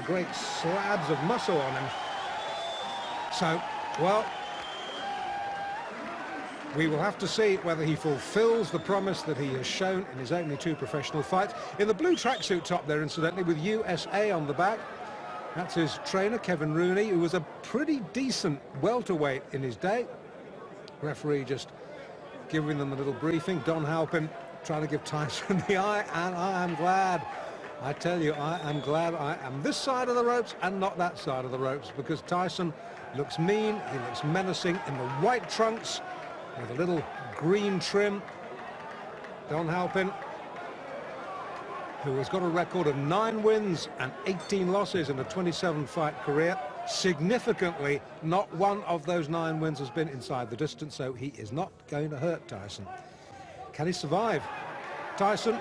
great slabs of muscle on him. So, well, we will have to see whether he fulfills the promise that he has shown in his opening 2 professional fights. In the blue tracksuit top there, incidentally, with USA on the back. That's his trainer, Kevin Rooney, who was a pretty decent welterweight in his day. Referee just giving them a little briefing. Don Halpin trying to give Tyson the eye, and I am glad. I tell you, I am glad I am this side of the ropes and not that side of the ropes, because Tyson looks mean, he looks menacing in the white trunks with a little green trim. Don Halpin, who has got a record of 9 wins and 18 losses in a 27-fight career. Significantly, not one of those 9 wins has been inside the distance, so he is not going to hurt Tyson. Can he survive? Tyson.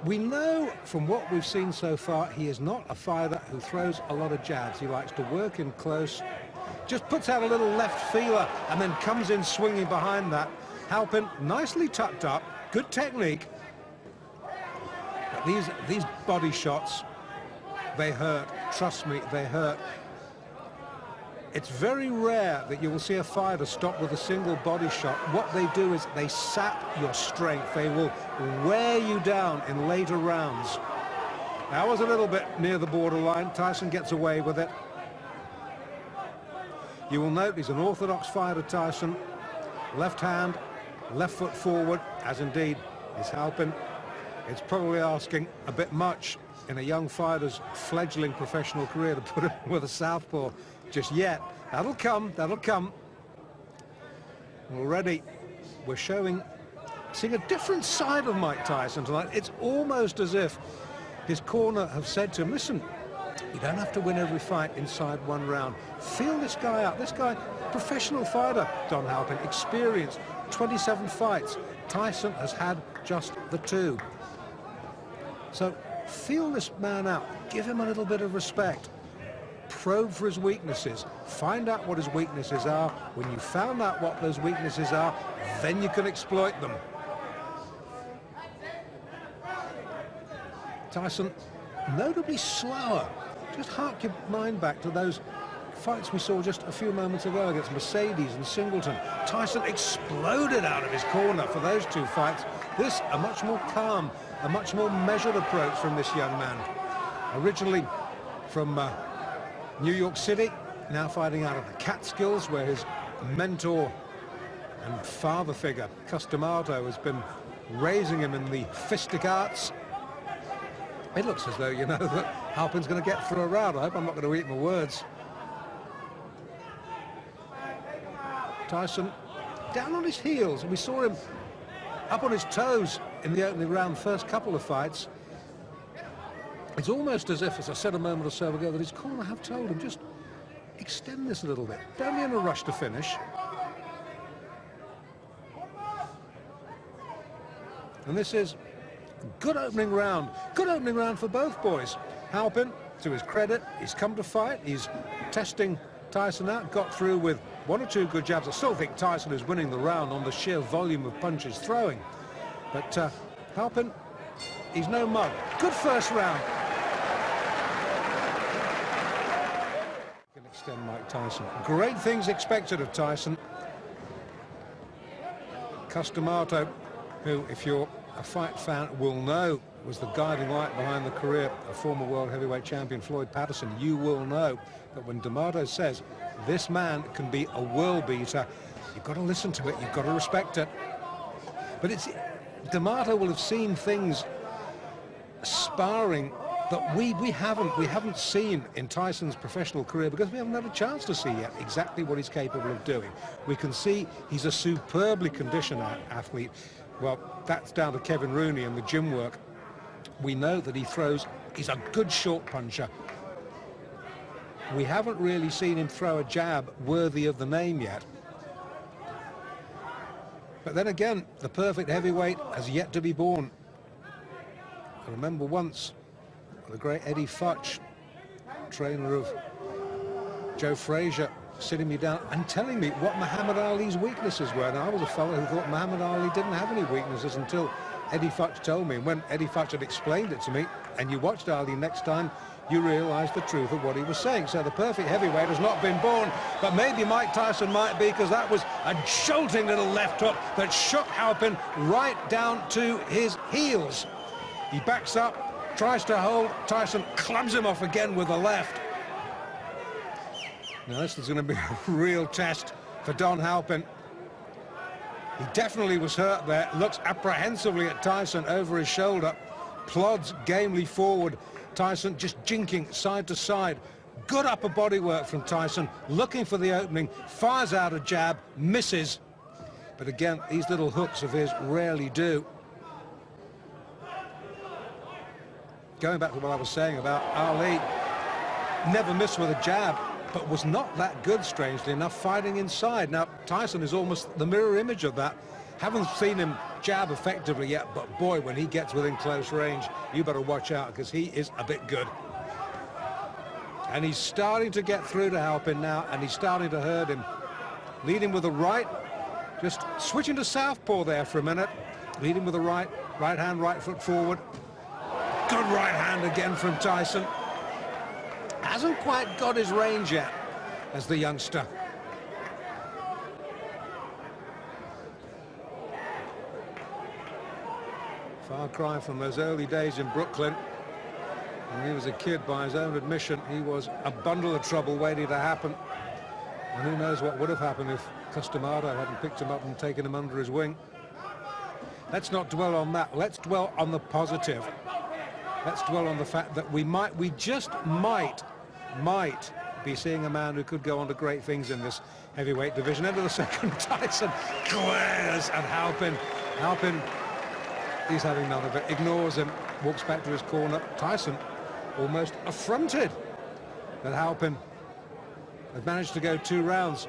We know from what we've seen so far, he is not a fighter who throws a lot of jabs. He likes to work in close, just puts out a little left feeler and then comes in swinging behind that. Halpin nicely tucked up, good technique. But these body shots, they hurt. Trust me, they hurt. It's very rare that you will see a fighter stop with a single body shot. What they do is they sap your strength. They will wear you down in later rounds. That was a little bit near the borderline. Tyson gets away with it. You will note he's an orthodox fighter, Tyson. Left hand, left foot forward, as indeed is Halpin. It's probably asking a bit much in a young fighter's fledgling professional career to put him with a southpaw just yet. That'll come, that'll come. Already we're seeing a different side of Mike Tyson tonight. It's almost as if his corner have said to him, listen, you don't have to win every fight inside 1 round. Feel this guy out. This guy, professional fighter, Don Halpin, experienced 27 fights. Tyson has had just the 2. So feel this man out. Give him a little bit of respect. Probe for his weaknesses. Find out what his weaknesses are. When you found out what those weaknesses are, then you can exploit them. Tyson, notably slower. Just hark your mind back to those fights we saw just a few moments ago against Mercedes and Singleton. Tyson exploded out of his corner for those 2 fights. This, a much more calm, a much more measured approach from this young man. Originally from New York City, now fighting out of the Catskills, where his mentor and father figure, Customato, has been raising him in the fistic arts. It looks as though, you know, that Halpin's going to get through a round. I hope I'm not going to eat my words. Tyson down on his heels. We saw him up on his toes in the opening round, first couple of fights. It's almost as if, as I said a moment or so ago, that his corner have told him, just extend this a little bit. Don't be in a rush to finish. And this is a good opening round. Good opening round for both boys. Halpin, to his credit, he's come to fight. He's testing Tyson out, got through with 1 or 2 good jabs. I still think Tyson is winning the round on the sheer volume of punches throwing. But Halpin, he's no mug. Good first round. Can extend Mike Tyson. Great things expected of Tyson. Customato, who, if you're a fight fan, will know was the guiding light behind the career of former world heavyweight champion Floyd Patterson. You will know that when D'Amato says this man can be a world beater, you've got to listen to it, you've got to respect it. But it's D'Amato will have seen things sparring that we haven't seen in Tyson's professional career, because we haven't had a chance to see yet exactly what he's capable of doing. We can see he's a superbly conditioned athlete. Well, that's down to Kevin Rooney and the gym work. We know that he's a good short puncher. We haven't really seen him throw a jab worthy of the name yet. But then again, the perfect heavyweight has yet to be born. I remember once the great Eddie Futch, trainer of Joe Frazier, sitting me down and telling me what Muhammad Ali's weaknesses were. And I was a fellow who thought Muhammad Ali didn't have any weaknesses until Eddie Futch told me, and when Eddie Futch had explained it to me, and you watched Ali next time, you realised the truth of what he was saying. So the perfect heavyweight has not been born, but maybe Mike Tyson might be, because that was a jolting little left hook that shook Halpin right down to his heels. He backs up, tries to hold, Tyson clubs him off again with the left. Now this is going to be a real test for Don Halpin. He definitely was hurt there, looks apprehensively at Tyson over his shoulder, plods gamely forward. Tyson just jinking side to side. Good upper body work from Tyson, looking for the opening, fires out a jab, misses. But again, these little hooks of his rarely do. Going back to what I was saying about Ali, never missed with a jab, but was not that good, strangely enough, fighting inside. Now, Tyson is almost the mirror image of that. Haven't seen him jab effectively yet, but boy, when he gets within close range, you better watch out, because he is a bit good. And he's starting to get through to Halpin now, and he's starting to hurt him. Leading with the right, just switching to southpaw there for a minute. Leading with the right hand, right foot forward. Good right hand again from Tyson. Hasn't quite got his range yet as the youngster. Far cry from those early days in Brooklyn. When he was a kid, by his own admission, he was a bundle of trouble waiting to happen. And who knows what would have happened if Customado hadn't picked him up and taken him under his wing. Let's not dwell on that. Let's dwell on the positive. Let's dwell on the fact that we just might be seeing a man who could go on to great things in this heavyweight division. Into the second, Tyson glares at Halpin. Halpin, he's having none of it, ignores him, walks back to his corner. Tyson almost affronted that Halpin had managed to go 2 rounds.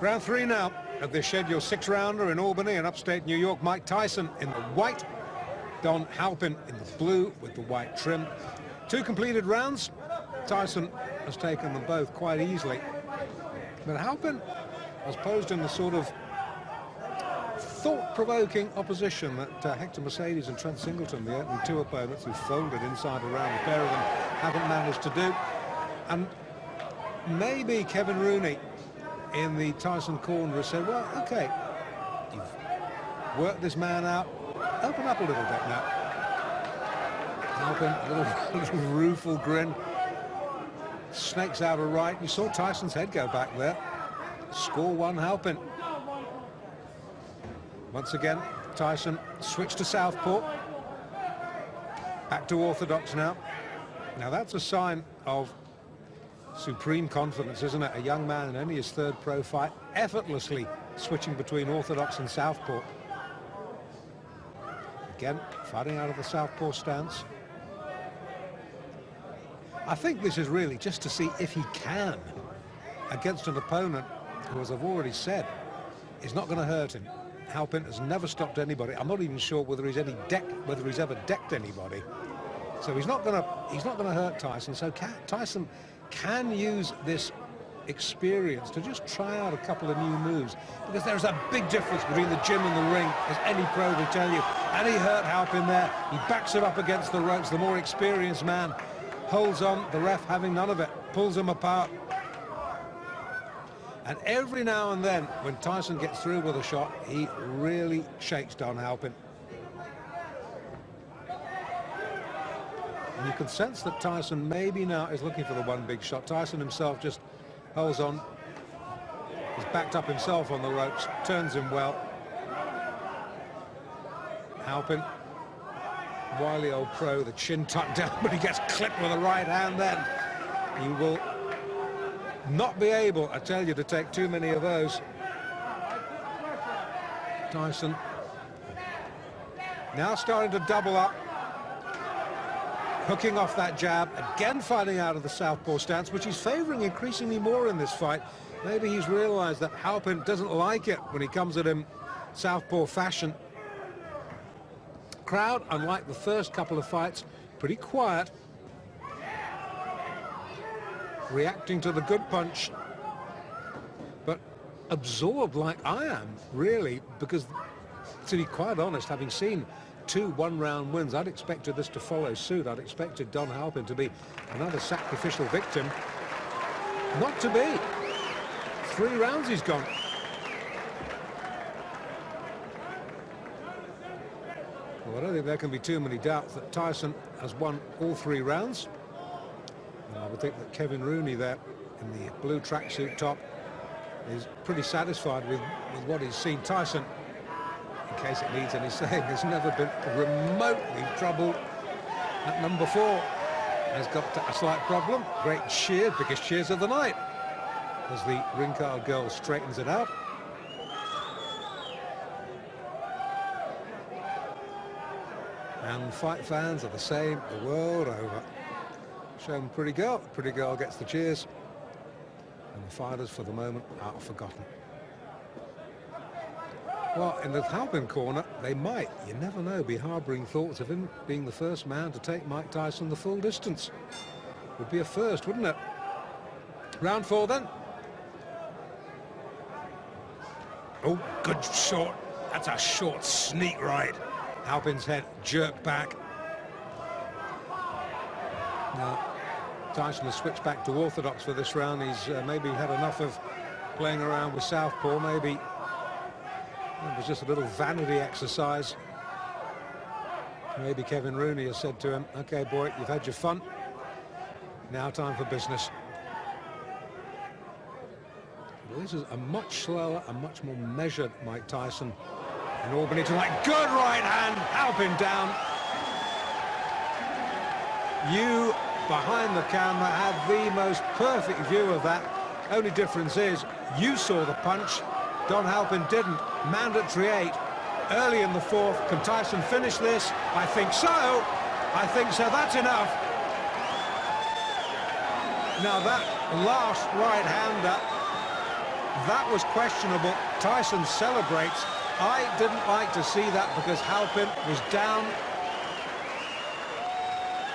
Round 3 now of this scheduled 6-rounder in Albany in upstate New York. Mike Tyson in the white, Don Halpin in the blue with the white trim. 2 completed rounds. Tyson has taken them both quite easily. But Halpin has posed in the sort of thought-provoking opposition that Hector Mercedes and Trent Singleton, the opening 2 opponents who folded inside a round, the pair of them haven't managed to do. And maybe Kevin Rooney in the Tyson corner has said, well, okay, you've worked this man out, open up a little bit now. Halpin, a little rueful grin, snakes out a right. You saw Tyson's head go back there. Score 1, Halpin. Once again, Tyson switched to southpaw. Back to orthodox now. Now that's a sign of supreme confidence, isn't it? A young man in only his 3rd pro fight, effortlessly switching between orthodox and southpaw. Again, fighting out of the southpaw stance. I think this is really just to see if he can, against an opponent who, as I've already said, is not going to hurt him. Halpin has never stopped anybody. I'm not even sure whether he's ever decked anybody. So he's not going to hurt Tyson. So Tyson can use this experience to just try out a couple of new moves, because there's a big difference between the gym and the ring, as any pro will tell you. And he hurt Halpin there. He backs him up against the ropes. The more experienced man holds on, the ref having none of it, pulls him apart. And every now and then, when Tyson gets through with a shot, he really shakes Don Halpin. And you can sense that Tyson maybe now is looking for the one big shot. Tyson himself just holds on. He's backed up himself on the ropes, turns him well. Halpin, wily old pro, the chin tucked down, but he gets clipped with a right hand then. He will not be able, I tell you, to take too many of those. Tyson now starting to double up, hooking off that jab, again fighting out of the southpaw stance, which he's favouring increasingly more in this fight. Maybe he's realised that Halpin doesn't like it when he comes at him southpaw fashion. Crowd, unlike the first couple of fights, pretty quiet, reacting to the good punch, but absorbed like I am, really, because To be quite honest, having seen 2 one-round wins, I'd expected this to follow suit. I'd expected Don Halpin to be another sacrificial victim. Not to be. 3 rounds he's gone. Well, I don't think there can be too many doubts that TYSON has won all 3 rounds. And I would think that Kevin Rooney there in the blue tracksuit top is pretty satisfied with what he's seen. TYSON, in case it needs any saying, has never been remotely troubled at number 4. Has got a slight problem. Great cheer, biggest cheers of the night, as the ring-card girl straightens it out. And fight fans are the same the world over. Show them pretty girl. Pretty girl gets the cheers. And the fighters, for the moment, are forgotten. Well, in the Halpin corner, they might, you never know, be harbouring thoughts of him being the first man to take Mike Tyson the full distance. Would be a first, wouldn't it? Round 4, then. Oh, good short. That's a short sneak right. Halpin's head jerked back. Now, Tyson has switched back to orthodox for this round. He's maybe had enough of playing around with southpaw. Maybe it was just a little vanity exercise. Maybe Kevin Rooney has said to him, "Okay, boy, you've had your fun. Now time for business." Well, this is a much slower and much more measured Mike Tyson. In Albany tonight, good right hand, Halpin down. You, behind the camera, had the most perfect view of that. Only difference is, you saw the punch, Don Halpin didn't. Mandatory 8, early in the 4th. Can Tyson finish this? I think so. I think so. That's enough. Now that last right-hander, that was questionable. Tyson celebrates. I didn't like to see that because Halpin was down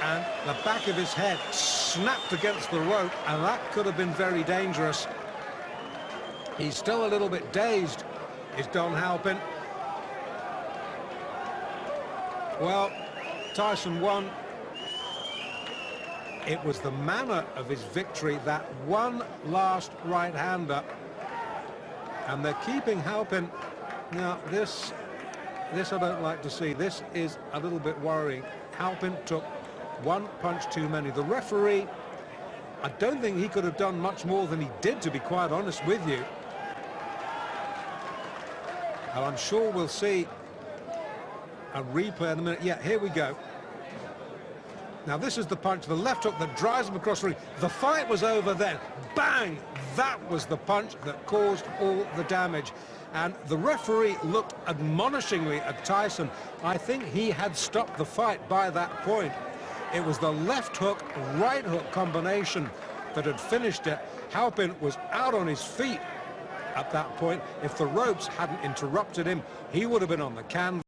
and the back of his head snapped against the rope, and that could have been very dangerous. He's still a little bit dazed, is Don Halpin. Well, Tyson won. It was the manner of his victory, that one last right-hander, and they're keeping Halpin. Now, this I don't like to see. This is a little bit worrying. Halpin took 1 punch too many. The referee, I don't think he could have done much more than he did, to be quite honest with you. And I'm sure we'll see a replay in a minute. Yeah, here we go. Now, this is the punch, the left hook that drives him across the ring. The fight was over then. Bang! That was the punch that caused all the damage. And the referee looked admonishingly at Tyson. I think he had stopped the fight by that point. It was the left hook, right hook combination that had finished it. Halpin was out on his feet at that point. If the ropes hadn't interrupted him, he would have been on the canvas.